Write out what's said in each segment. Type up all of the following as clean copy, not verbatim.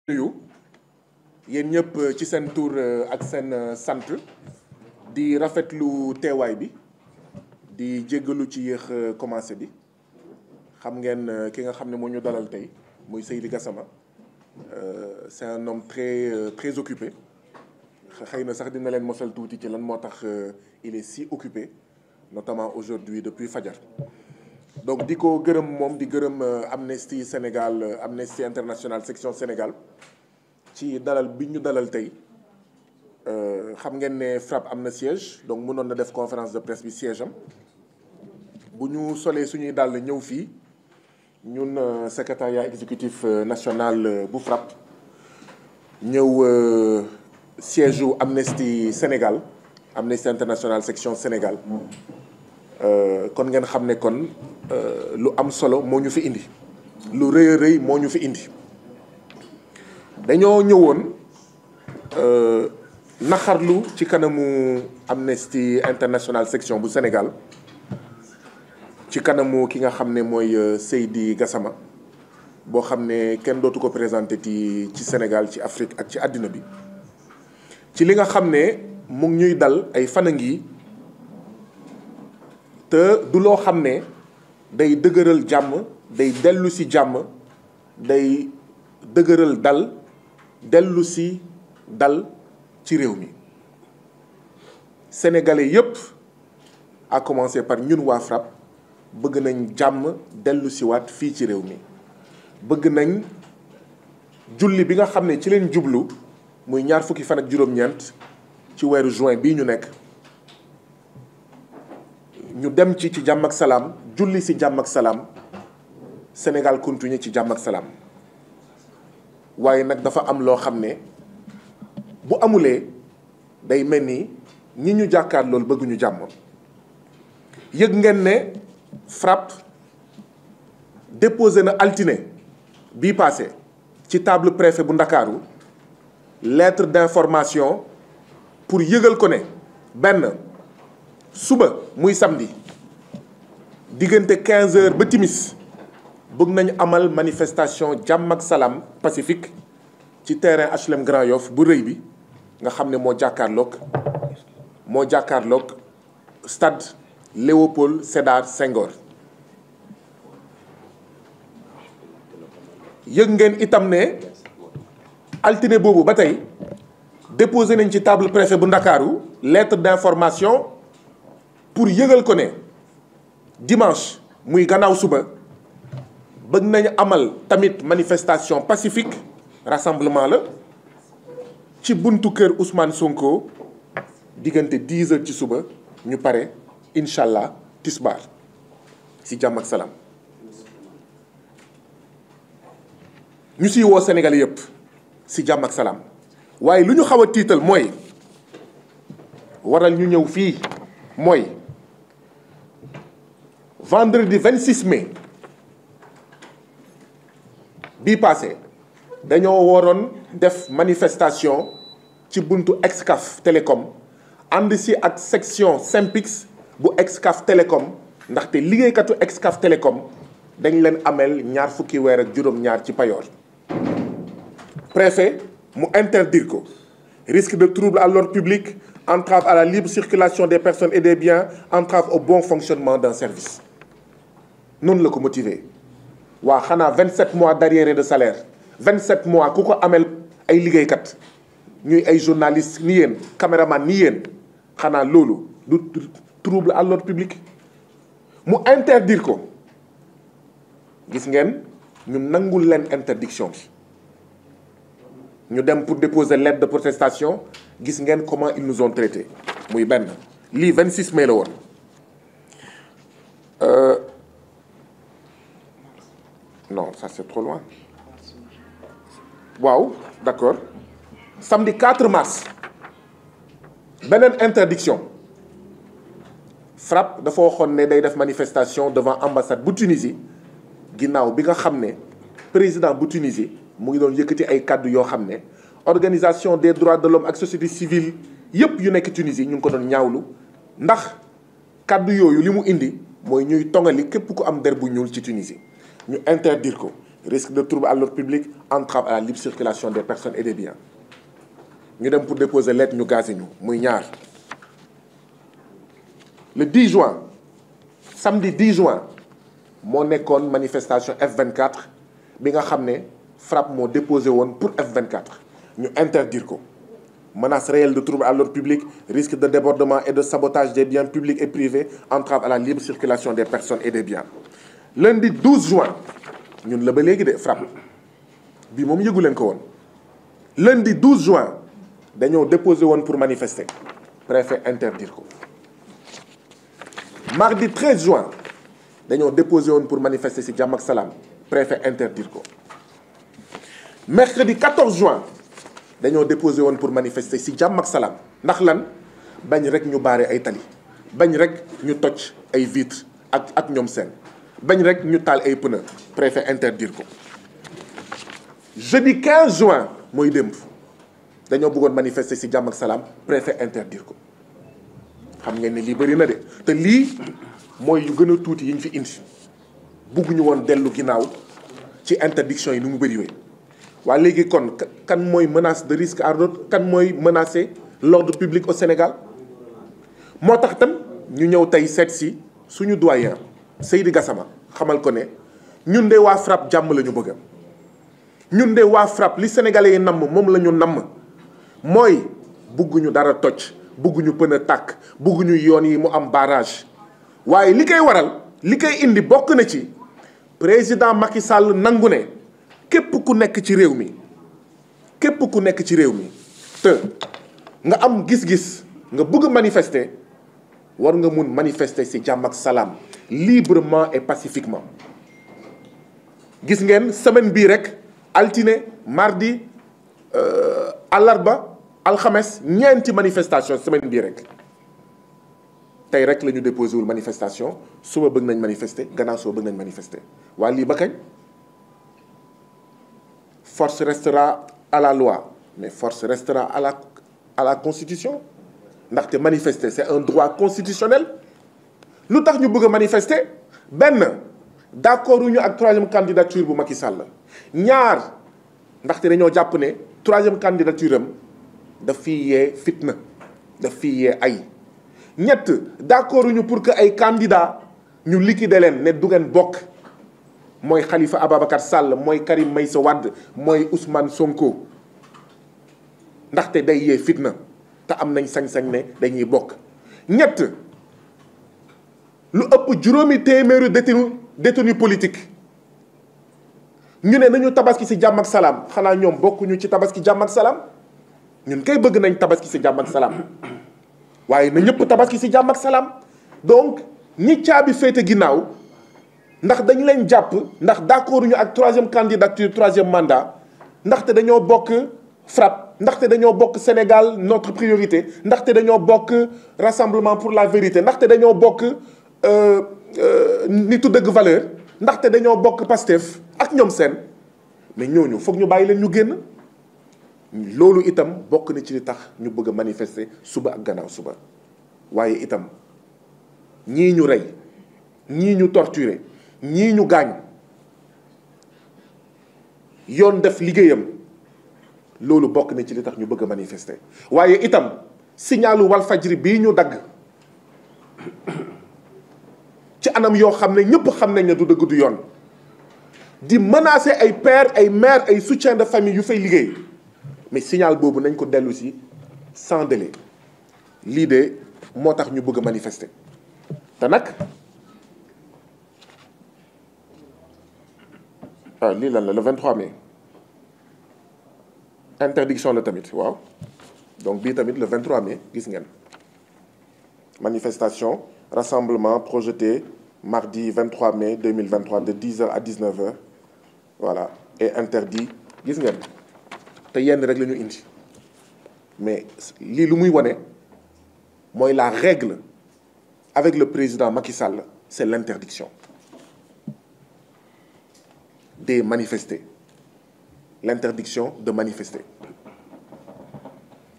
nuyu yéen ñëpp ci seen tur ak seen sant di rafetlu teewaay bi di jéggalu ci yéex commencé bi xam ngeen ki nga xam ne moo ñu dalal tey muy Seydi Gassama c'est un homme très occupé xëy na sax dina leen mosal tuuti ci lan moo tax il est si occupé notamment aujourd'hui depuis fajar donc di ko gërëm moom di gërëm Amnesty Sénégal Amnesty International section Sénégal ci dalal bi ñu dalal tey xam ngeen ne FRAPP am na siège donc mënoon na def conférence de presse bi siège am bu ñu solee suñuy dàll ñëw fii ñun secrétariat exécutif national bu FRAPP ñëw siège u Amnesty Sénégal Amnesty International section Sénégal kon ngeen xam ne kon lu am solo moo ñu fi indi lu rëy a rëy moo ñu fi indi dañoo ñëwoon naxarlu ci kanamu Amnesty International section bu Sénégal ci kanamu ki nga xam ne mooy Seydi Gassama boo xam ne kenn dootu ko présenté ci Sénégal ci Afrique ak ci àddina bi ci li nga xam ne mu ngi ñuy dal ay fan a ngi te du loo xam ne day dëgëral jàmm day dellu si jàmm day dëgëral dal dellu si dal ci réew mi sénégalais yépp à commencer par ñun waa FRAPP bëgg nañ jàmm dellu si waat fii ci réew mi bëgg nañ julli bi nga xam ne ci leen jublu muy ñaar fukki fan ak juróom-ñeent ci weeru juin bii ñu nekk ñu dem ci jàmm ak salaam julli si jàmm ak salaam Sénégal continuer ci jàmm ak salaam waaye nag dafa am loo xam ne bu amulee day mel ni ñi ñu jàkkaar loolu bëgguñu jàmm yëg ngeen ne FRAPP déposé na altine bii passé ci table préfet bu Ndakaaru lettre d'information pour yëgal ko ne benn suba muy samedi diggante 15 heures ba timis bëgg nañu amal manifestation jàmm ak salaam pacifique ci terrain HLM Grand Yoff bu rëy bi nga xam ne moo jàkkaarloog stade Léopold Sédar Senghor. yëg ngeen itam ne altine boobu ba tey déposé nañ ci table préfet bu Ndakaaru lettre d'information pour yëgal ko ne dimanche muy gannaaw suba bëgg nañu amal tamit manifestation pacifique rassemblement la ci buntu kër Ousmane Sonko diggante 10 heures ci suba ñu pare incha allah tisbaar ci jàmm ak salaam. ñu siy woo Sénégal yëpp ci jàmm ak salaam waaye lu ñu xaw a tiital mooy waral ñu ñëw fii mooy vendredi 26 mai bii passé dañoo waroon def manifestation ci buntu Excaf Télécom ànd si ak section Synpics bu Excaf Télécom ndaxte liggéeykatu Excaf Télécom dañ leen amel ñaar fukki weer ak juróom-ñaar ci payoor préfet mu interdire ko risque de trouble à l'ordre public, entrave à la libre circulation des personnes et des biens, entrave au bon fonctionnement d'un service. noonu la ko motiver waa xanaa 27 mois d'arriérés de salaire 27 mois ku ko amel ay liggéeykat ñuy ay journalistes ni yéen caméraman ni yéen xanaa loolu du trouble à l'ordre public mu interdire ko gis ngeen ñu nangul leen interdiction bi ñu dem pour déposer lettre de protestation gis ngeen comment ils nous ont traités muy benn lii 26 mai la woon non ça c'est trop loin waaw d'accord samedi 4 mars beneen interdiction FRAPP dafa waxoon ne day def manifestation devant ambassade bu Tunisie ginnaaw bi nga xam ne président bu Tunisie mu ngi doon yëkkati ay kàddu yoo xam ne organisation des droits de l'homme ak société civile yépp yu nekk Tunisie ñu ngi ko doon ñaawlu ndax kàddu yooyu li mu indi mooy ñuy tongali képp ku am der bu ñuul ci Tunisie ñu interdire ko risque de trouble à l'ordre public, entrave à la libre circulation des personnes et des biens. Nous dem pour déposer lettre ñu gazé ñu muy ñaar. Le 10 juin samedi 10 juin moo nekkoon manifestation F24 bi nga xam ne FRAPP moo déposé woon pour F24 ñu interdire ko. Menace réelle de trouble à l'ordre public, risque de débordement et de sabotage des biens publics et privés, entrave à la libre circulation des personnes et des biens. Lundi 12 juin ñun la ba léegi de FRAPP bi moom yëgu leen ko woon lundi 12 juin dañoo déposé woon pour manifester préfet interdire ko. Mardi 13 juin dañoo déposé woon pour manifester ci jàmm ak salaam préfet interdire ko. Mercredi 14 juin dañoo déposé woon pour manifester ci jàmm ak salaam ndax lan bañ rek ñu baare ay tali bañ rek ñu toj ay vitres ak ñoom seen bañ rek ñu taal ay pneu préfet interdire ko. Jeudi 15 juin mooy démb dañoo bëggoon manifester ci jàmm ak salaam préfet interdire ko. xam ngeen ne lii bëri na de te lii mooy yu gën a tuuti yi ñu fi indi bugguñu woon dellu ginnaaw ci interdiction yi ni mu bëri wee waaye léegi kon kan mooy menace de risque à l'ordre kan mooy menacer l'ordre public au Sénégal. moo tax tam ñu ñëw tey seet si suñu doyen Seydi Gassama xamal ko ne ñun de waa FRAPP jàmm la ñu bëgg ñun de waa FRAPP li sénégalais yi namm moom la ñu namm mooy bugguñu dara toj bugguñu pën a tàkk bugguñu yoon yi mu am barrage. waaye li koy waral li koy indi bokk na ci président Macky Sall nangu ne képp ku nekk ci réew mi képp ku nekk ci réew mi te nga am gis-gis nga bëgg manifester war nga mun manifester ci jàmm ak salaam librement et pacifiquement. gis ngeen semaine bii rek altine mardi àllarba alxames ñeenti manifestation semaine bii rek tey rek la ñu déposé wul manifestation suba bëgg nañ manifester gannaaw suba bëgg nañ manifester waaye lii ba kañ. Force restera à la loi mais force restera à la constitution ndaxte manifester c'est un droit constitutionnel. lu tax ñu bëgg a manifester benn d'accord ñu ak troisième candidature bu Macky Sall ñaar ndaxte dañoo jàpp ne troisième candidature am daf fiy yee fitna daf fiy yee ay. ñett d'accord ñu pour que ay candidats ñu liquider leen ne du ngeen bokk mooy Khalifa Ababacar Sall mooy Karim Meïssa Wade mooy Ousmane Sonko ndaxte day yee fitna te am nañ sañ-sañ ne dañuy bokk. ñett lu ëpp juróomi téeméeru détenu politique ñu ne nañu tabaski ci jàmm ak salaam xanaa ñoom bokkuñu ci tabaski jàmm ak salaam ñun kay bëgg nañ tabaski ci jàmm ak salaam. waaye na ñëpp tabaski ci jàmm ak salaam donc ñi caabi féete ginnaaw ndax dañ leen jàpp ndax d'accord ñu ak troisième candidature troisième mandat ndaxte dañoo bokk FRAPP ndaxte dañoo bokk Sénégal notre priorité ndaxte dañoo bokk rassemblement pour la vérité ndaxte dañoo bokk nitu dëgg valeur ndaxte dañoo bokk Pastef ak ñoom seen mais ñooñu foog ñu bàyyi leen ñu génn. loolu itam bokk na ci li tax ñu bëgg a manifester suba ak gannaaw suba waaye itam ñii ñu rey ñii ñu torturer ñii ñu gaañ yoon def liggéeyam loolu bokk na ci li tax ñu bëgg a manifester. waaye itam signalu Walfadjri bii ñu dagg ci anam yoo xam ne ñëpp xam nañ ne du dëgg du yoon di menacer ay pères ay mères ay soutien de famille yu fay liggéey. mais signal boobu nañ ko dellu si sans délai lii de moo tax ñu bëgg a manifester te nag lii lan la le 23 mai interdiction la tamit waaw donc bii tamit le 23 mai gis ngeen manifestation rassemblement projeté mardi 23 mai 2023 de 10h à 19h voilà et interdit gis ngeen. te yenn rek la ñu indi mais lii lu muy wane mooy la règle avec le président Macky Sall c'est l'interdiction de manifester l'interdiction de manifester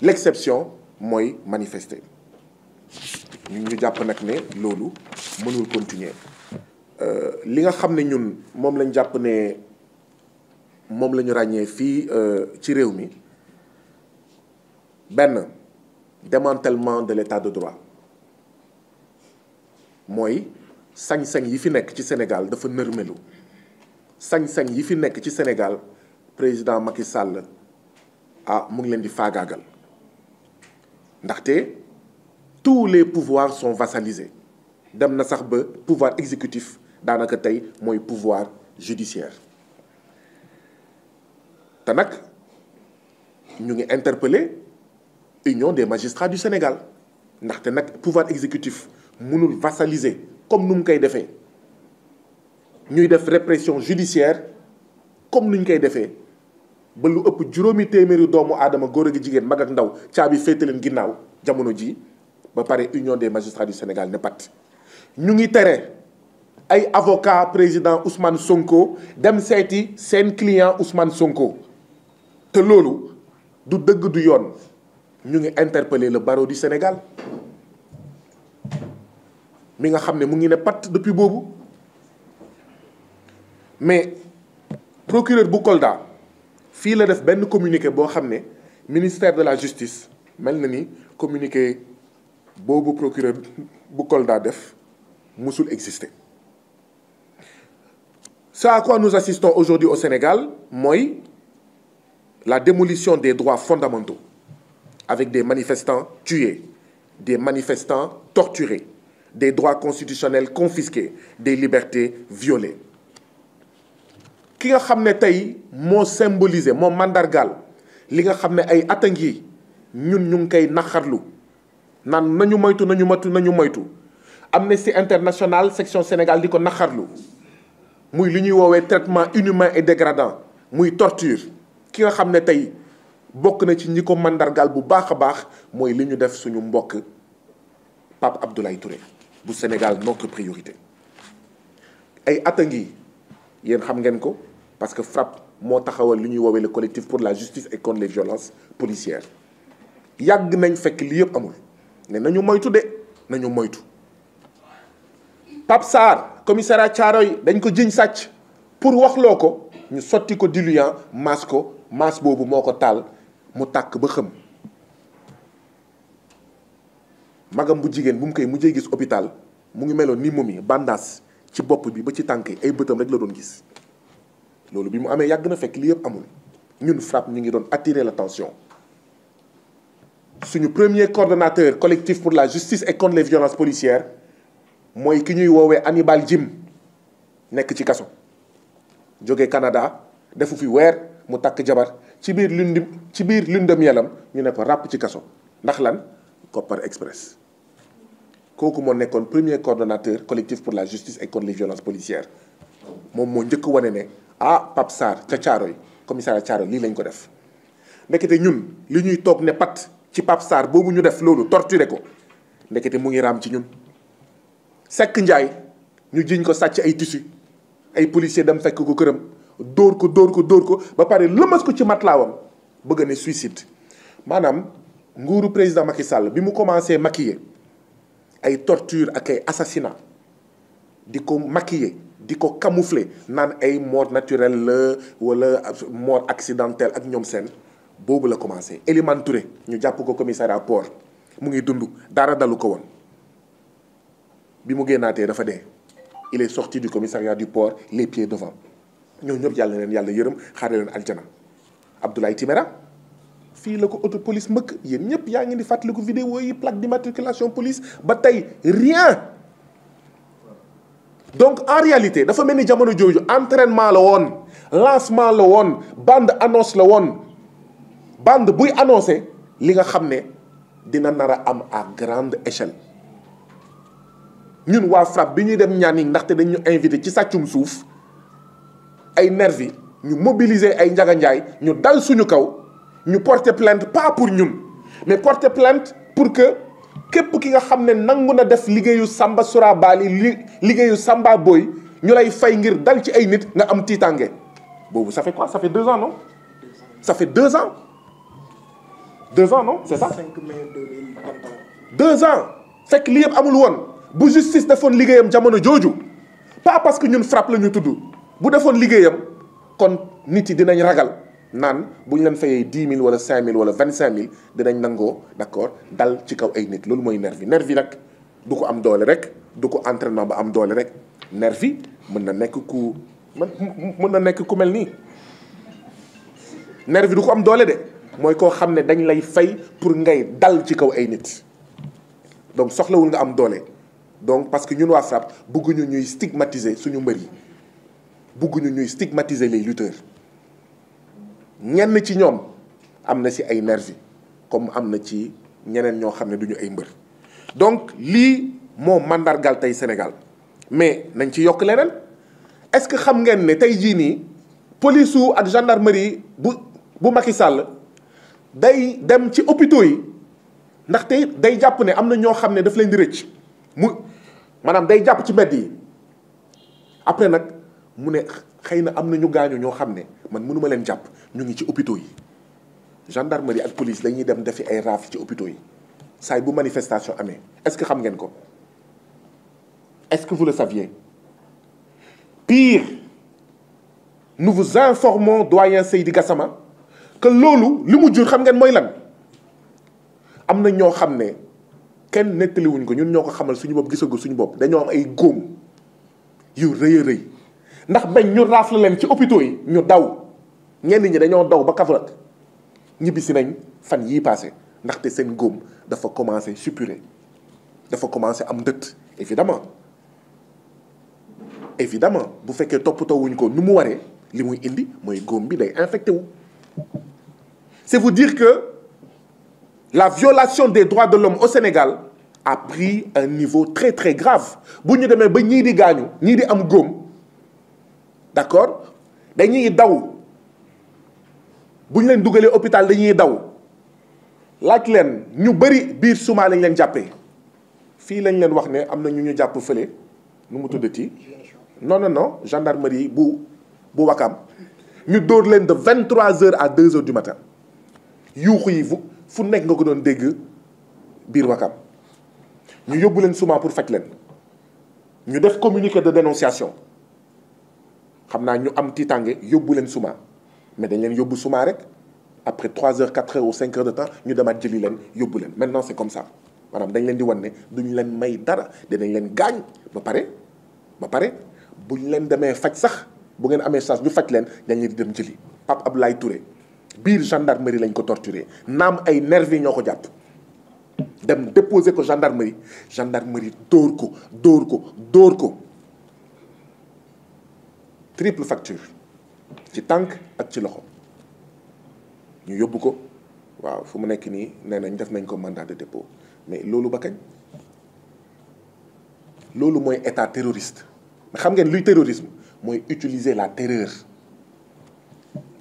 l'exception mooy manifester ñu jàpp nag ne loolu mënul continuer li nga xam ne ñun moom lañ jàpp ne moom la ñu ràññee fii ci réew mi benn démantèlement de l'état de droit mooy sañ-sañ yi fi nekk ci Sénégal dafa nërmelu sañ-sañ yi fi nekk ci Sénégal président Macky Sall mu ngi leen di faagaagal ndaxte tous les pouvoirs sont vassalisés dem na sax ba pouvoir exécutif daanaka tey mooy pouvoir judiciaire te nag ñu ngi interpeller Union des magistrats du Sénégal ndaxte nag pouvoir exécutif mënul vassaliser comme nu mu koy defee ñuy def répression judiciaire comme nu ñu koy defee ba lu ëpp juróomi téeméeri doomu aadama góor ak jigéen mag ak ndaw caabi féete leen ginnaaw jamono ji ba pare Union des magistrats du Sénégal ne pat ñu ngi tere ay avocat président Ousmane Sonko dem seeti seen client Ousmane Sonko te loolu du dëgg du yoon ñu ngi interpeller le barreau du Sénégal mi nga xam ne mu ngi ne pat depuis boobu mais procureur bu Kolda fii la def benn communiqué boo xam ne ministère de la justice mel na ni communiqué boobu procureur bu Kolda def musul exister. Ce à quoi nous assistons aujourd'hui au Sénégal mooy la démolition des droits fondamentaux avec des manifestants tués, des manifestants torturés, des droits constitutionnels confisqués, des libertés violées. ki nga xam ne tey moo symbolisé moo mandargaal li nga xam ne ay at a ngi ñun ñu ngi koy naqarlu naan nañu moytu Amnesty International section Sénégal di ko naqarlu muy li ñuy woowee traitement inhumain et dégradant muy torture ki nga xam ne tey bokk na ci ñi ko mandargaal bu baax a baax mooy li ñu def suñu mbokk Pape Abdoulaye Touré bu Sénégal notre priorité ay at a ngi yéen xam ngeen ko parce que FRAPP moo taxawal li ñuy woowee le collectif pour la justice et contre les violences policières yàgg nañ fekk li yëpp amul ne nañu moytu nañu moytu Pape Sarr commissariat Thiaroye dañ ko jiñ sàcc pour waxloo ko ñu sotti ko diluant maas boobu moo ko taal mu tàkk ba xëm magam bu jigéen bu mu koy mujjee gis hôpital mu ngi meloon ni momi bandaas ci bopp bi ba ci tànk yi ay bëtam rek la doon gis loolu bi mu amee yàgg na fekk li yëpp amul ñun FRAPP ñu ngi doon attirer l'attention suñu premier coordonnateur collectif pour la justice et contre les violences policières mooy ki ñuy woowee Hannibal Djim nekk ci kaso jógee Canada defu fi weer mu takk jabar ci biir lune de mielam ñu ne ko ràpp ci kaso ndax lan Kopar Express kooku moo nekkoon premier coordonnateur collectif pour la justice et contre les violences policières moom moo njëkk wane ne Pape Sarr ca Thiaroye commissariat Thiaroye lii lañ ko def ndekete ñun li ñuy toog ne pat ci Pape Sarr boobu ñu def loolu torturé ko ndekete mu ngi raam ci ñun Seck Ndiaye ñu jiñ ko sàcc ay tissu ay policier dem fekk ko këram dóor ko ba pare lëmas ko ci matlaawam bëgg ne suicide maanaam nguuru président Macky Sall bi mu commencé maquiller ay torture ak ay assassinat di ko maquiller di ko camoufler naan ay mort naturelle la wala mort accidentelle ak ñoom seen boobu la commencé. Elimane Touré ñu jàpp ko commissariat port mu ngi dund dara dalu ko woon bi mu génnaatee dafa dee il est sorti du commissariat du port les pieds devant ñoo ñëpp yàlla leen yàlla yërëm xaare leen aljana. Abdoulaye Timéra fii la ko auto police mbëkk yéen ñëpp yaa ngi di fàttaliku vidéo yi plaque d'immatriculation police ba tey rien. Donc en réalité dafa mel ni jamono jooju entraînement la woon lancement la woon bande annonce la woon bande buy annoncé li nga xam ne dina nar a am à grande échelle. ñun waa FRAPP bi ñuy dem ñaani ndaxte dañu invité ci sàccum suuf ay nervi ñu mobiliser ay njaganjaay ñu dal suñu kaw ñu porter plainte pas pour ñun mais porter plainte pour que képp ki nga xam ne nangu na def liggéeyu Samba Sura Bali liggéeyu Samba Boy ñu lay fay ngir dal ci ay nit nga am tiitange boobu ça fait quoi ça fait 2 ans non ça fait 2 ans 2 ans non c'est ça 5 mai 2021 2 ans fekk li yëpp amul woon bu justice defoon liggéeyam jamono jooju pas parce que ñun FRAPP la ñu tudd bu defoon liggéeyam kon nit yi dinañ ragal naan bu ñu leen fayee 10 000 wala 5 000 wala 25 000 dinañ nangoo d'accord dal ci kaw ay nit loolu mooy nervi nervi nag du ko am doole rek du ko entraînement ba am doole rek nervi mën na nekk ku mën na nekk ku mel nii nervi du ko am doole de mooy koo xam ne dañ lay fay pour ngay dal ci kaw ay nit donc soxlawul nga am doole donc parce que ñun waa FRAPP bëgguñu ñuy stigmatiser suñu mbër yi bëgguñu ñuy stigmatiser les lutteurs ñenn ci ñoom am na ci ay nervi comme am na ci ñeneen ñoo xam ne duñu ay mbër donc lii moo mandargal tey Sénégal mais nañ ci yokk leneen est-ce que xam ngeen ne tey jii nii police ak gendarmerie bu Macky Sall day dem ci hôpitaux yi ndaxte day jàpp ne am na ñoo xam ne daf leen di rëcc maanaam day jàpp ci mbedd yi après nag mu ne xëy na am na ñu gaañu ñoo xam ne man mënuma leen jàpp ñu ngi ci hôpitaux yi gendarmerie ak police dañuy dem defi ay raaf ci hôpitaux yi saay bu manifestation amee est-ce que xam ngeen ko est-ce que vous le saviez pire nous vous informons doyen Seydi Gassama que loolu li mu jur xam ngeen mooy lan am na ñoo xam ne kenn nettaliwuñ ko ñun ñoo ko xamal suñu bopp gisagu suñu bopp dañoo am ay góom yu rëy a rëy ndax bañ ñu raafle leen ci hôpitaux yi ñu daw ñenn ñi dañoo daw ba Kaffrine ñibbisi nañ fan yii passé ndaxte seen góom dafa commencé suppurer dafa commencé am ndët évidemment bu fekkee toppatoo wuñ ko nu mu waree li muy indi mooy góom bi day infecté wu. C'est vous dire que la violation des droits de l'homme au Sénégal a pris un niveau très très grave bu ñu demee ba ñii di gaañu ñii di am góom d'accord dañuy daw bu ñu leen dugalee hôpital dañuy daw laaj leen ñu bëri biir Souma lañ leen jàppee fii lañ leen wax ne am na ñu jàpp fële nu mu tuddati non gendarmerie bu Wakam ñu dóor leen de 23h à 2h du matin yuuxu yi fu nekk nga ko doon dégg biir Wakam ñu yóbbu leen Souma pour faj leen ñu def communiqué de dénonciation xam naa ñu am tiitange yóbbu leen Souma mais dañ leen yóbbu Souma rek après 3h 4h ou 5h de temps ñu demaat jëli leen yóbbu leen maintenant c'est comme ça maanaam dañ leen di wan ne duñ leen may dara dinañ leen gaañ ba pare buñ leen demee faj sax bu ngeen amee chance ñu faj leen dañ leen di dem jëli Pape Abdoulaye Touré biir gendarmerie lañ ko torturé naam ay nervi ñoo ko jàpp dem déposer ko gendarmerie dóor ko triple facture ci tànk ak ci loxo ñu yóbbu ko waaw fu mu nekk nii nee nañ def nañ ko mandat de dépôt mais loolu ba kañ loolu mooy état terroriste xam ngeen luy terrorisme mooy utiliser la terreur.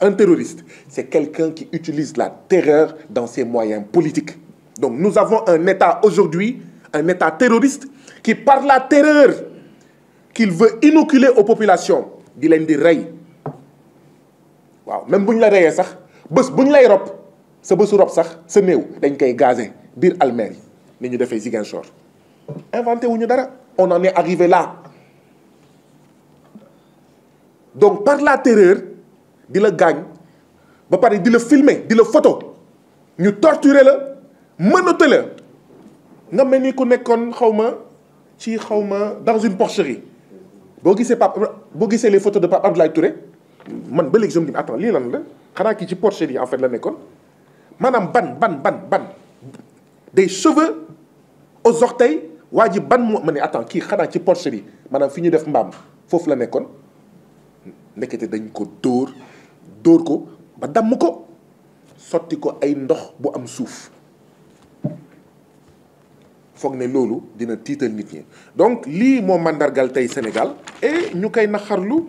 Un terroriste, c'est quelqu'un qui utilise la terreur dans ses moyens politiques. Donc nous avons un État aujourd'hui, un État terroriste, qui par la terreur qu'il veut inoculer aux populations di leen di rey waaw même bu ñu la reyee sax bés bu ñu lay rob sa bésu rob sax sa néew dañ koy gazé biir almer yi ni ñu defee Ziguinchor inventé wuñu dara on en est arrivé là donc par la terreur di la gaañ ba pare di la filmer di la photo ñu torturer la menotté la nga mel ni ku nekkoon xawma dans une porcherie boo gisee les photos de Pape Abdoulaye Touré man ba léegi je me dis attends lii lan la xanaa kii ci porcherie en fait la nekkoon maanaam ban des cheveux aux orteils waa ji ban moo ma ne attends kii xanaa ci porcherie maanaam fi ñu def mbaam foofu la nekkoon ndekete dañ ko dóor ko ba damm ko sotti ko ay ndox bu am suuf foog ne loolu dina tiital nit ñi donc lii moo mandargal tey Sénégal et ñu koy naxarlu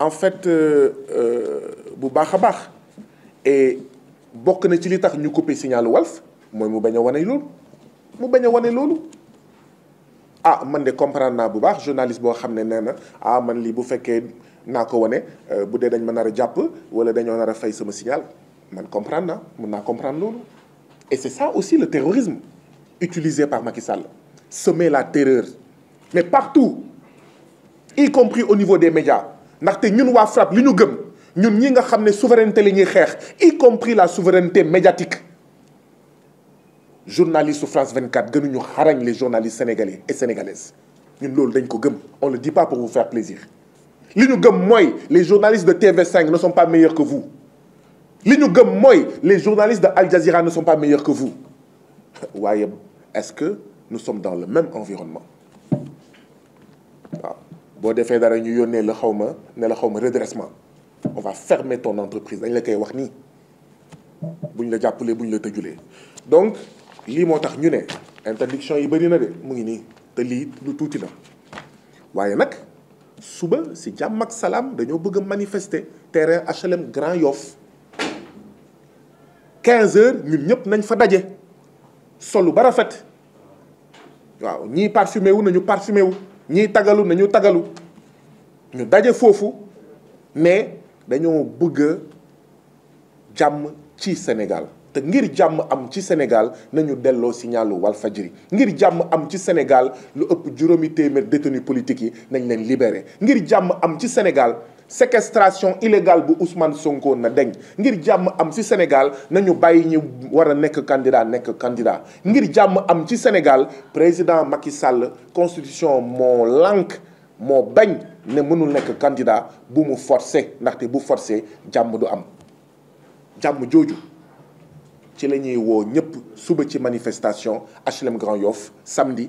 en fait bu baax a baax et bokk na ci li tax ñu coupé signalu Walf mooy mu bañ a wane loolu ah man de comprendre naa bu baax journaliste boo xam ne nee na man lii bu fekkee naa ko wane bu dee dañ ma nar a jàpp wala dañoo nar a fay sama signal man comprendre naa mën naa comprendre loolu et c'est ça aussi le terrorisme utilisé par Macky Sall semer la terreur mais partout y compris au niveau des médias ndaxte ñun waa FRAPP li ñu gëm ñun ñi nga xam ne souveraineté la ñuy xeex y compris la souveraineté médiatique journalistes su France 24 gënuñu xarañ les journalistes sénégalais et sénégalaises ñun loolu dañ ko gëm on le dit pas pour vous faire plaisir li ñu gëm mooy les journalistes de TV5 ne sont pas meilleurs que vous li ñu gëm mooy les journalistes de Al Jazeera ne sont pas meilleurs que vous waaye est-ce que nous sommes dans le même environnement waaw boo defee dara ñu yónnee la xaw ma ne la xaw ma redressement on va fermer ton entreprise dañ la koy wax nii buñ la jàppalee buñ la tëjulee donc lii moo tax ñu ne interdiction yi bëri na de mu ngi nii te lii lu tuuti la waaye nag suba si jàmm ak salaam dañoo bëgg a manifester terrain HLM Grand Yoff 15 heures ñun ñëpp nañ fa daje solu ba rafet waaw ñii parfumé wu nañu parfumé wu ñii tagalu nañu tagalu ñu daje foofu mais dañoo bëgg a jàmm ci Sénégal te ngir jàmm am ci Sénégal nañu delloo signalu Walfadjri ngir jàmm am ci Sénégal lu ëpp juróomi téeméer détenus politiques yi nañ leen libéré ngir jàmm am ci Sénégal séquestration illégale bu Ousmane Sonko na deñ ngir jàmm am ci Sénégal nañu bàyyi ñu war a nekk candidat ngir jàmm am ci Sénégal président Macky Sall constitution moo lànk moo bañ ne mënul nekk candidat bu mu forcé ndaxte bu forcé jàmm du am jàmm jooju ci la ñuy woo ñëpp suba ci manifestation HLM Grand Yoff samedi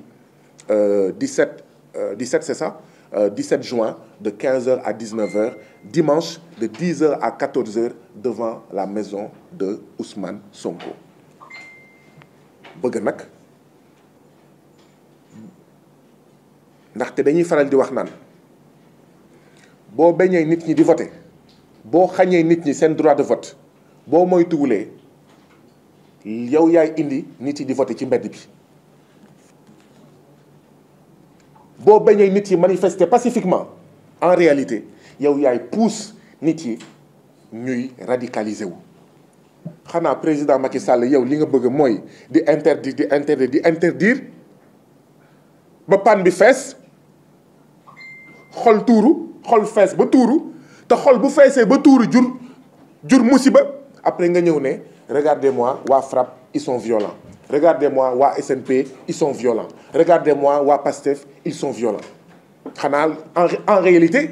17 c'est ça 17 juin de 15h à 19h dimanche de 10h à 14h devant la maison de Ousmane Sonko bëgg nag ndaxte dañuy faral di wax naan boo bañee nit ñi di voter boo xañee nit ñi seen droit de vote boo moytuwulee yow yaay indi nit yi di voter ci mbedd bi boo bañee nit yi manifester pacifiquement en réalité yow yaay pousse nit yi ñuy radicaliser wu xanaa président Macky Sall yow li nga bëgg mooy di interdire ba pan bi fees xol fees ba tuuru te xol bu feesee ba tuuru jur musiba après nga ñëw ne regardez-moi waa FRAPP ils sont violents regardez-moi waa SNP ils sont violents regardez-moi waa PASTEF ils sont violents xanaa en réalité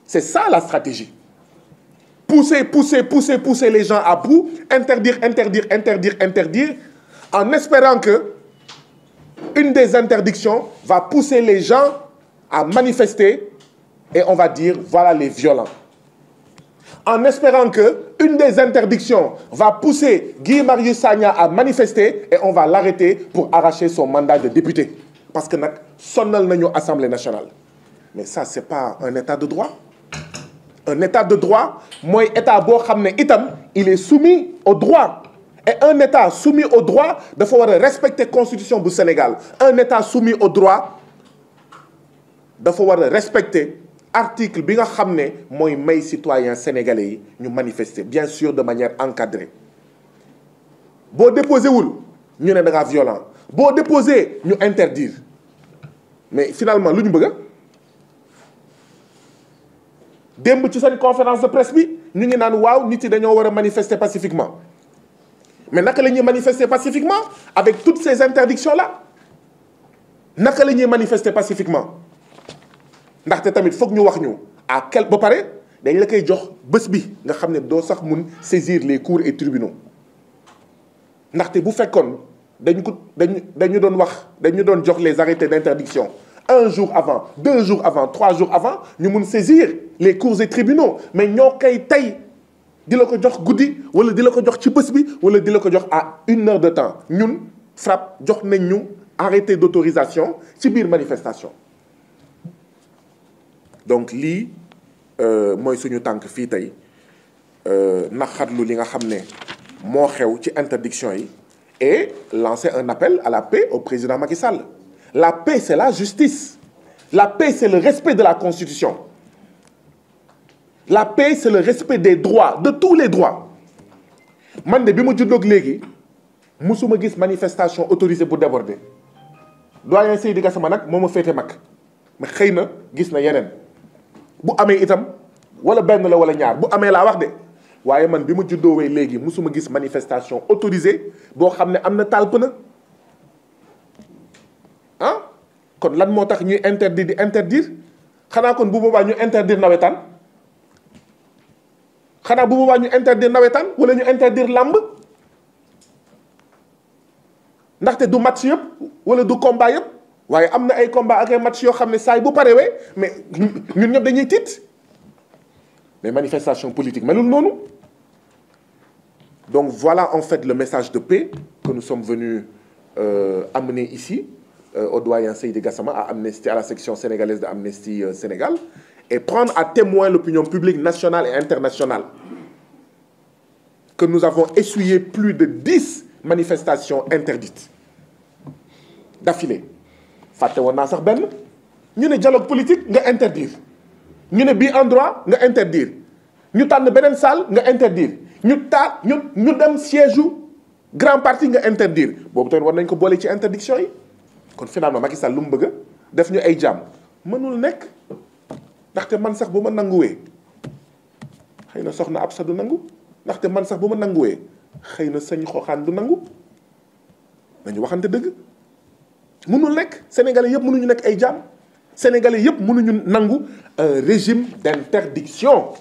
c'est ça la stratégie pousser les gens à bout interdire en espérant que une des interdictions va pousser les gens à manifester et on va dire voilà les violents en espérant que une des interdictions va pousser Guy Marius Sagna à manifester et on va l'arrêter pour arracher son mandat de député parce que nag sonnal nañu Assemblée nationale mais ça c'est pas un état de droit un état de droit mooy état boo xam ne itam il est soumis au droit et un état soumis au droit dafa war a respecter constitution bu Sénégal un état soumis au droit dafa war a respecter article bi nga xam ne mooy may citoyens sénégalais yi ñu manifester bien sûr de manière encadrée boo déposé wul ñu ne da ngaa violent boo déposé ñu interdire mais finalement lu ñu bëgg démb ci seen conférence de presse bi ñu ngi naan waaw nit yi dañoo war a manifester pacifiquement mais naka la ñuy manifester pacifiquement avec toutes ces interdictions là naka la ñuy manifester pacifiquement ndaxte tamit foog ñu wax ñu à quel ba pare dañ la koy jox bés bi nga xam ne doo sax mun saisir les cours et tribunaux ndaxte bu fekkoon dañu doon jox les arrêtés d'interdiction 1 jour avant 2 jours avant 3 jours avant ñu mun saisir les cours et tribunaux mais ñoo koy tey di la ko jox guddi wala di la ko jox ci bés bi wala di la ko jox à 1 heure de temps ñun FRAPP jox nañ ñu arrêté d'autorisation ci biir manifestation donc lii mooy suñu tànk fii tey naqarlu li nga xam ne moo xew ci interdiction yi et lancer un appel à la paix au président Macky Sall. La paix c'est la justice. La paix c'est le respect de la Constitution. La paix c'est le respect des droits, de tous les droits. man de bi ma juddoog léegi musuma gis manifestation autorisée pour déborder doyen Seydi Gassama nag moo ma féete mag mais xëy na gis na yeneen bu amee itam wala benn la wala ñaar bu amee laa wax de waaye man bi ma juddoowee léegi musuma gis manifestation autorisée boo xam ne am na taal pëna ah kon lan moo tax ñuy interdire di interdire xanaa kon bu boobaa ñu interdire nawetaan xanaa bu boobaa ñu interdire nawetaan wala ñu interdire làmb ndaxte du match yëpp wala du combat yëpp waaye am na ay combat ak ay match yoo xam ne saa yi bu parewee mais ñun ñëpp dañuy tiit mais manifestation politique melul noonu. Donc voilà en fait le message de paix que nous sommes venus amener ici au doyen Seydi Gassama à Amnesty, à la section sénégalaise de Amnesty Sénégal, et prendre à témoin l'opinion publique nationale et internationale que nous avons essuyé plus de 10 manifestations interdites d'affilée. fàtte woon naa sax benn ñu ne dialogue politique nga interdire ñu ne bii endroit nga interdire ñu tànn beneen salle nga interdire ñu dem siège u grand parti nga interdire boobu tamit war nañ ko boole ci interdiction yi kon finalement Macky Sall lu mu bëgg def ñu ay jàmm mënul nekk ndaxte man sax bu ma nanguwee xëy na soxna Absa du nangu ndaxte man sax bu ma nanguwee xëy na sëñ Xoxaan du nangu nañu waxante dëgg mënul nekk sénégalais yëpp mënuñu nekk ay jàmm sénégalais yëpp mënuñu nangu un régime d'interdiction.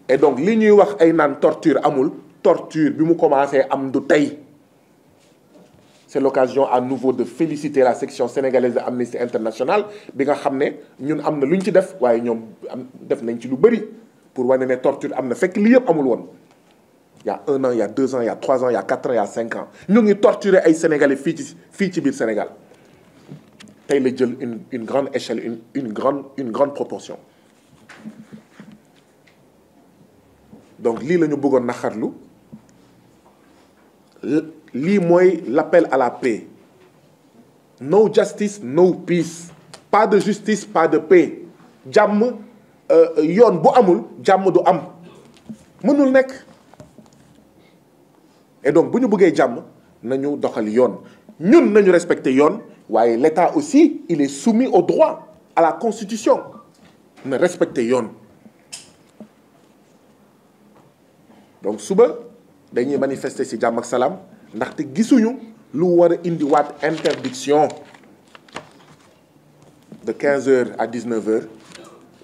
Et donc li ñuy wax ay naan torture amul torture bi mu commencé am du tey c'est l'occasion à nouveau de féliciter la section sénégalaise de Amnesty International bi nga xam ne ñun am na lu ñu ci def waaye ñoom def nañ ci lu bëri pour wane ne torture am na fekk lii yëpp amul woon. Il y a 1 an, il y a 2 ans, il y a 3 ans, il y a 4 ans, il y a 5 ans ñu ngi torturer ay sénégalais fii ci biir Sénégal tey la jël une grande échelle une grande proportion. Donc lii la ñu bëggoon naxarlu lii mooy l'appel à la paix. No justice, no peace. Pas de justice, pas de paix. jàmm yoon bu amul jàmm du am mënul nekk. Et donc bu ñu bëggee jàmm nañu doxal yoon ñun nañu respecter yoon waaye l'État aussi il est soumis au droit à la Constitution na respecter yoon. Donc suba dañuy manifester ci jàmm ak salaam ndaxte gisuñu lu war a indiwaat interdiction de 15h à 19h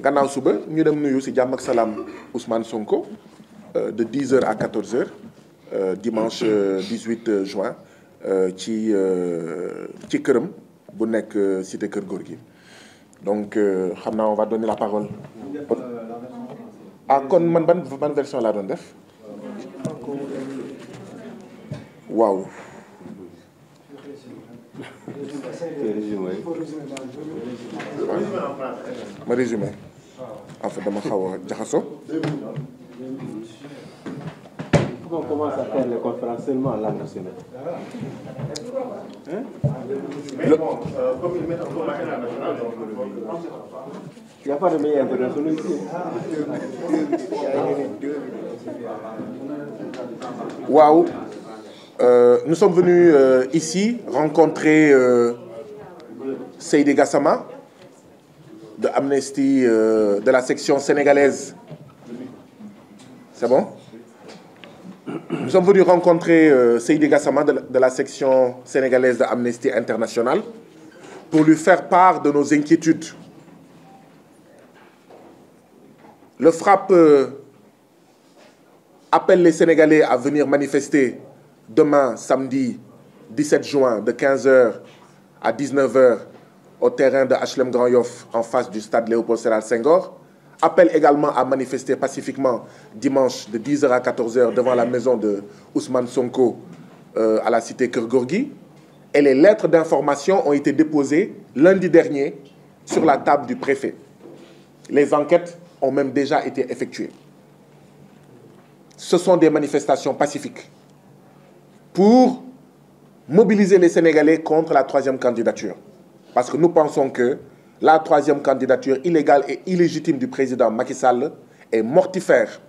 gannaaw suba ñu dem nuyu ci jàmm ak salaam Ousmane Sonko de 10h à 14h dimanche 18 juin ci këram bu nekk cité Kër Gorgui. Donc xam naa on va donner la parole. Ah kon man ban version laa doon def. Waaw. ma résumé en fait dama xaw a jaxaso. On commence à faire les conférences seulement en langue nationale. Mais bon, comme ils mettent en commun international, il n'y a pas de meilleur international ici. Waouh. Nous sommes venus ici rencontrer Seydi Gassama de Amnesty, de la section sénégalaise. C'est bon? Nous sommes venus rencontrer Seydi Gassama de la section sénégalaise de Amnesty International pour lui faire part de nos inquiétudes. Le FRAPP appelle les Sénégalais à venir manifester demain, samedi 17 juin, de 15h à 19h au terrain de HLM Grand Yoff en face du stade Léopold Sédar Senghor. Appelle également à manifester pacifiquement dimanche de 10h à 14h devant la maison de Ousmane Sonko à la cité Kër Gorgui. Et les lettres d'information ont été déposées lundi dernier sur la table du préfet. Les enquêtes ont même déjà été effectuées. Ce sont des manifestations pacifiques pour mobiliser les Sénégalais contre la troisième candidature. Parce que nous pensons que la troisième candidature illégale et illégitime du président Macky Sall est mortifère,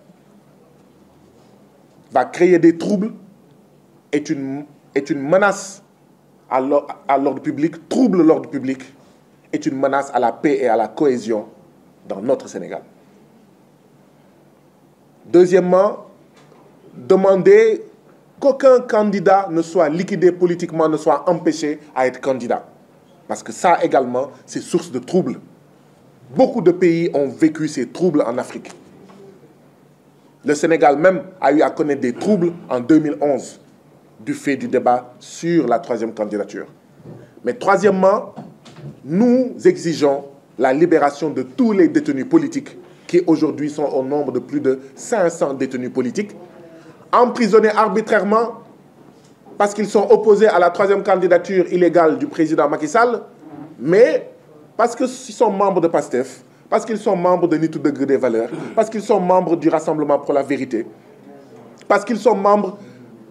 va créer des troubles, est une est une menace à l'ordre public, trouble l'ordre public, est une menace à la paix et à la cohésion dans notre Sénégal. Deuxièmement, demander qu'aucun candidat ne soit liquidé politiquement, ne soit empêché à être candidat. Parce que ça également, c'est source de troubles. Beaucoup de pays ont vécu ces troubles en Afrique. Le Sénégal même a eu à connaître des troubles en 2011 du fait du débat sur la troisième candidature. Mais troisièmement, nous exigeons la libération de tous les détenus politiques qui aujourd'hui sont au nombre de plus de 500 détenus politiques, emprisonnés arbitrairement parce qu'ils sont opposés à la troisième candidature illégale du président Macky Sall, mais parce qu'ils sont membres de PASTEF, parce qu'ils sont membres de Nitu Degré des Valeurs, parce qu'ils sont membres du Rassemblement pour la Vérité, parce qu'ils sont membres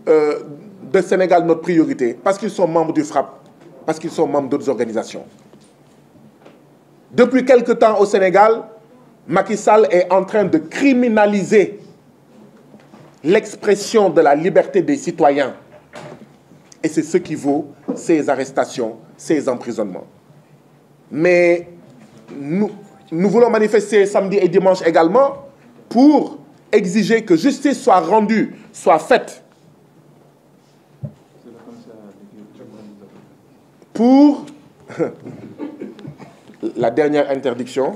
de Sénégal Notre Priorité, parce qu'ils sont membres du FRAPP, parce qu'ils sont membres d'autres organisations. Depuis quelque temps au Sénégal, Macky Sall est en train de criminaliser l'expression de la liberté des citoyens. Et c'est ce qui vaut ces arrestations, ces emprisonnements. Mais nous voulons manifester samedi et dimanche également pour exiger que justice soit rendue, soit faite. Pour la dernière interdiction,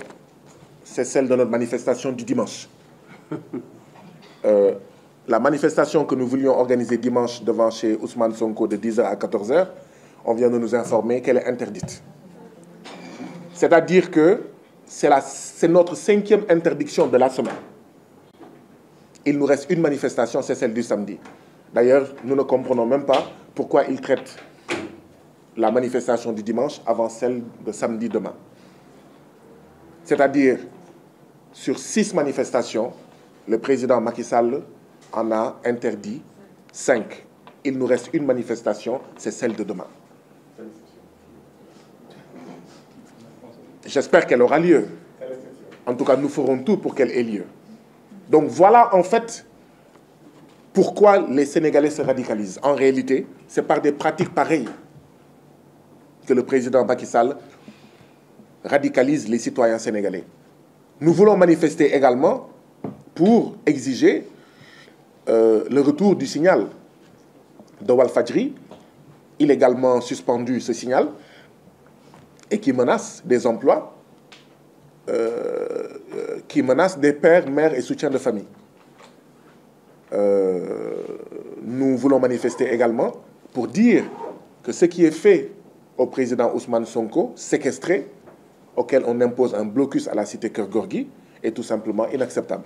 c'est celle de notre manifestation du dimanche. La manifestation que nous voulions organiser dimanche devant chez Ousmane Sonko de 10h à 14h, on vient de nous informer qu'elle est interdite. C'est-à-dire que c'est notre 5e interdiction de la semaine. Il nous reste une manifestation, c'est celle du samedi. D'ailleurs, nous ne comprenons même pas pourquoi ils traitent la manifestation du dimanche avant celle de samedi demain. C'est-à-dire, sur 6 manifestations, le président Macky Sall en a interdit 5. Il nous reste une manifestation, c'est celle de demain. J'espère qu'elle aura lieu. En tout cas, nous ferons tout pour qu'elle ait lieu. Donc voilà en fait pourquoi les Sénégalais se radicalisent. En réalité, c'est par des pratiques pareilles que le président Macky Sall radicalise les citoyens sénégalais. Nous voulons manifester également pour exiger le retour du signal de Walfadjri, illégalement suspendu ce signal, et qui menace des emplois, qui menace des pères, mères et soutiens de famille. Nous voulons manifester également pour dire que ce qui est fait au président Ousmane Sonko, séquestré, auquel on impose un blocus à la cité Keur Gorgui, est tout simplement inacceptable.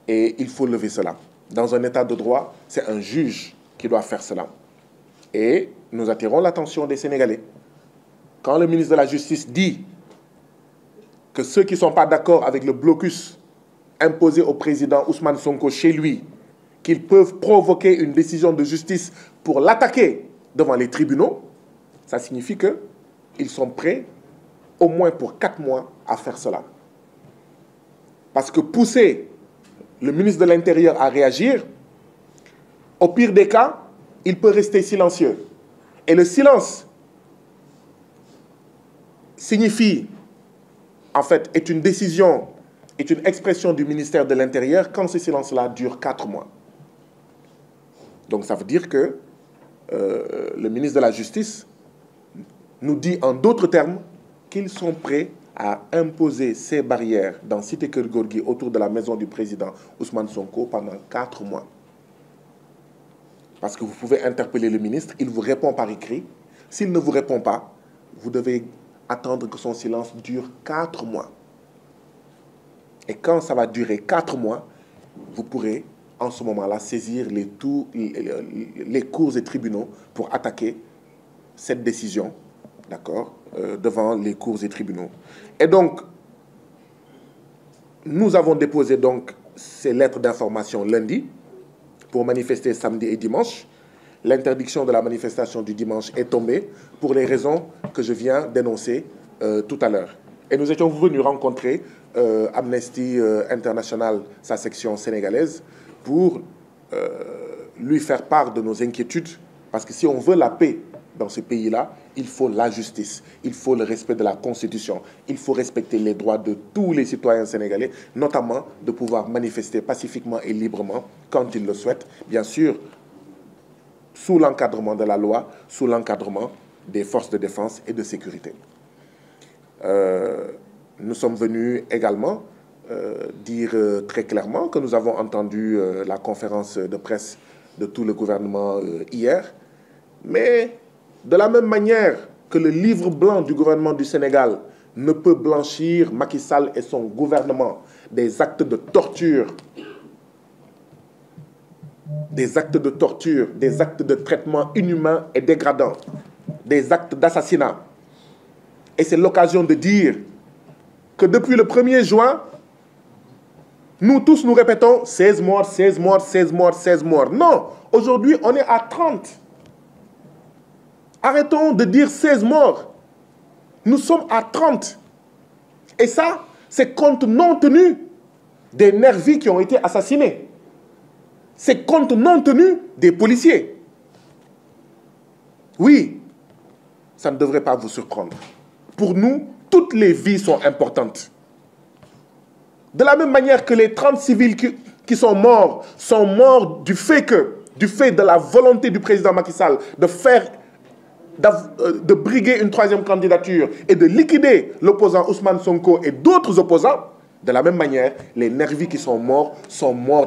Et il faut lever cela. Dans un état de droit, c'est un juge qui doit faire cela. Et nous attirons l'attention des Sénégalais. Quand le ministre de la Justice dit que ceux qui ne sont pas d'accord avec le blocus imposé au président Ousmane Sonko chez lui, qu'ils peuvent provoquer une décision de justice pour l'attaquer devant les tribunaux, ça signifie qu'ils sont prêts, au moins pour 4 mois, à faire cela. Parce que pousser le ministre de l'Intérieur à réagir, au pire des cas, il peut rester silencieux. Et le silence signifie, en fait, est une décision, est une expression du ministère de l'Intérieur quand ce silence-là dure 4 mois. Donc ça veut dire que le ministre de la Justice nous dit en d'autres termes qu'ils sont prêts à imposer ces barrières dans Cité Keur Gorgui autour de la maison du président Ousmane Sonko pendant 4 mois. Parce que vous pouvez interpeller le ministre, il vous répond par écrit. S'il ne vous répond pas, vous devez attendre que son silence dure 4 mois. Et quand ça va durer 4 mois, vous pourrez en ce moment-là saisir les cours et tribunaux pour attaquer cette décision, d'accord, devant les cours et tribunaux. Et donc, nous avons déposé donc ces lettres d'information lundi pour manifester samedi et dimanche. L'interdiction de la manifestation du dimanche est tombée pour les raisons que je viens d'énoncer tout à l'heure. Et nous étions venus rencontrer Amnesty International, sa section sénégalaise, pour lui faire part de nos inquiétudes, parce que si on veut la paix dans ce pays-là, il faut la justice, il faut le respect de la Constitution, il faut respecter les droits de tous les citoyens sénégalais, notamment de pouvoir manifester pacifiquement et librement quand ils le souhaitent, bien sûr, sous l'encadrement de la loi, sous l'encadrement des forces de défense et de sécurité. Nous sommes venus également dire très clairement que nous avons entendu la conférence de presse de tout le gouvernement hier, mais de la même manière que le livre blanc du gouvernement du Sénégal ne peut blanchir Macky Sall et son gouvernement des actes de torture, des actes de traitement inhumain et dégradant, des actes d'assassinat. Et c'est l'occasion de dire que depuis le 1er juin, nous tous nous répétons 16 morts, 16 morts, 16 morts, 16 morts. Non, aujourd'hui on est à 30. Arrêtons de dire 16 morts. Nous sommes à 30. Et ça, c'est compte non tenu des nervis qui ont été assassinés. C'est compte non tenu des policiers. Oui, ça ne devrait pas vous surprendre. Pour nous, toutes les vies sont importantes. De la même manière que les 30 civils qui sont morts du fait de la volonté du président Macky Sall de briguer une 3e candidature et de liquider l'opposant Ousmane Sonko et d'autres opposants, de la même manière, les nervis qui sont morts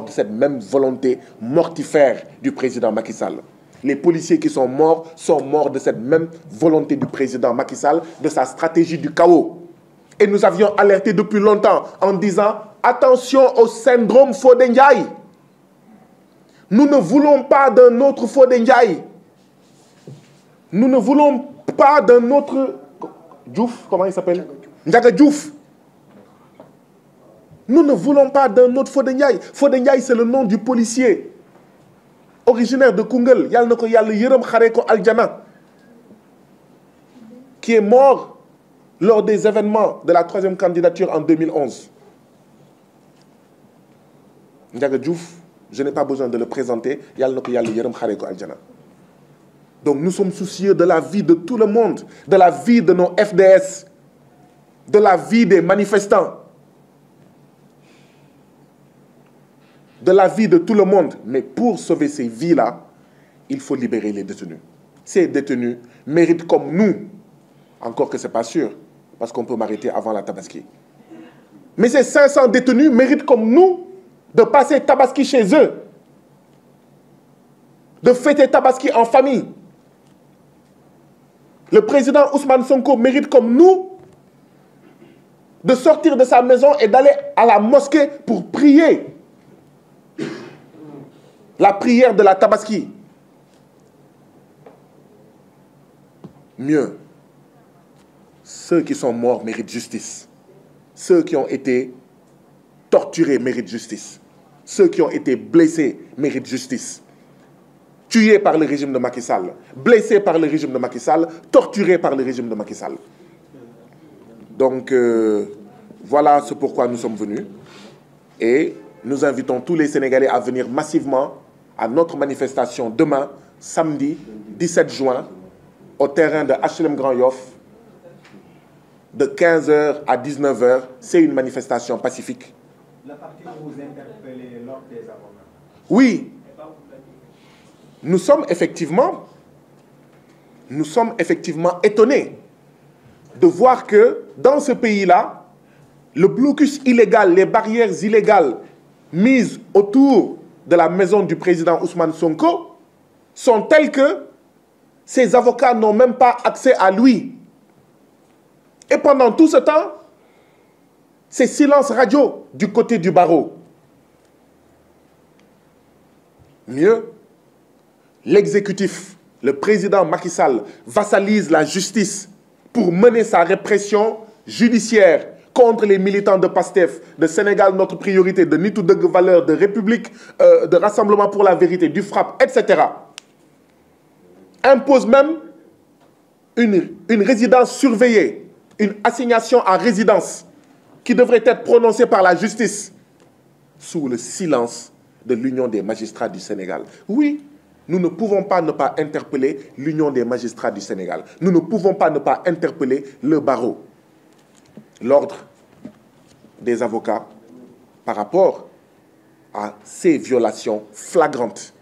de cette même volonté mortifère du président Macky Sall. Les policiers qui sont morts de cette même volonté du président Macky Sall, de sa stratégie du chaos. Et nous avions alerté depuis longtemps en disant « Attention au syndrome Fodé Ndiaye ». Nous ne voulons pas d'un autre Fodé Ndiaye. Nous ne voulons pas d'un autre... Diouf, comment il s'appelle? Ndiaga Diouf. Nous ne voulons pas d'un autre Fodé Ndiaye. Fodé Ndiaye, c'est le nom du policier originaire de Koungheul, qui est mort lors des événements de la 3e candidature en 2011. Ndiaga Diouf, je n'ai pas besoin de le présenter. Donc nous sommes soucieux de la vie de tout le monde, de la vie de nos FDS, de la vie des manifestants, de la vie de tout le monde. Mais pour sauver ces vies-là, il faut libérer les détenus. Ces détenus méritent comme nous, encore que ce n'est pas sûr, parce qu'on peut m'arrêter avant la Tabaski. Mais ces 500 détenus méritent comme nous de passer Tabaski chez eux, de fêter Tabaski en famille. Le président Ousmane Sonko mérite comme nous de sortir de sa maison et d'aller à la mosquée pour prier. La prière de la Tabaski. Mieux, ceux qui sont morts méritent justice. Ceux qui ont été torturés méritent justice. Ceux qui ont été blessés méritent justice. Tués par le régime de Macky Sall, blessés par le régime de Macky Sall, torturés par le régime de Macky Sall. Donc, voilà ce pourquoi nous sommes venus. Et nous invitons tous les Sénégalais à venir massivement à notre manifestation demain, samedi 17 juin, au terrain de HLM Grand Yoff, de 15h à 19h. C'est une manifestation pacifique. La partie où vous interpellez l'ordre des avocats. Oui. Nous sommes effectivement étonnés de voir que dans ce pays-là, le blocus illégal, les barrières illégales mises autour de la maison du président Ousmane Sonko sont telles que ses avocats n'ont même pas accès à lui. Et pendant tout ce temps, c'est silence radio du côté du barreau. Mieux, l'exécutif, le président Macky Sall, vassalise la justice pour mener sa répression judiciaire contre les militants de PASTEF, de Sénégal Notre Priorité, de Nitu Deug Valeurs, de République, de Rassemblement pour la Vérité, du FRAPP, etc. Impose même une résidence surveillée, une assignation à résidence qui devrait être prononcée par la justice sous le silence de l'Union des magistrats du Sénégal. Oui, nous ne pouvons pas ne pas interpeller l'Union des magistrats du Sénégal. Nous ne pouvons pas ne pas interpeller le barreau, l'ordre des avocats, par rapport à ces violations flagrantes.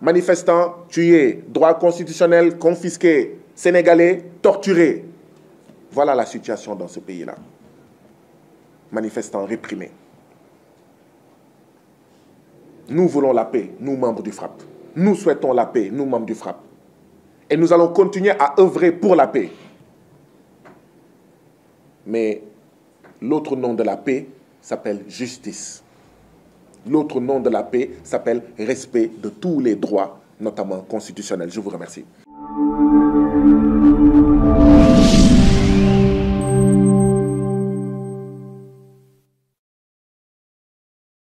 Manifestants tués, droits constitutionnels confisqués, Sénégalais torturés. Voilà la situation dans ce pays-là. Manifestants réprimés. Nous voulons la paix, nous, membres du FRAPP. Nous souhaitons la paix, nous, membres du FRAPP. Et nous allons continuer à œuvrer pour la paix. Mais l'autre nom de la paix s'appelle justice. L'autre nom de la paix s'appelle respect de tous les droits, notamment constitutionnels. Je vous remercie.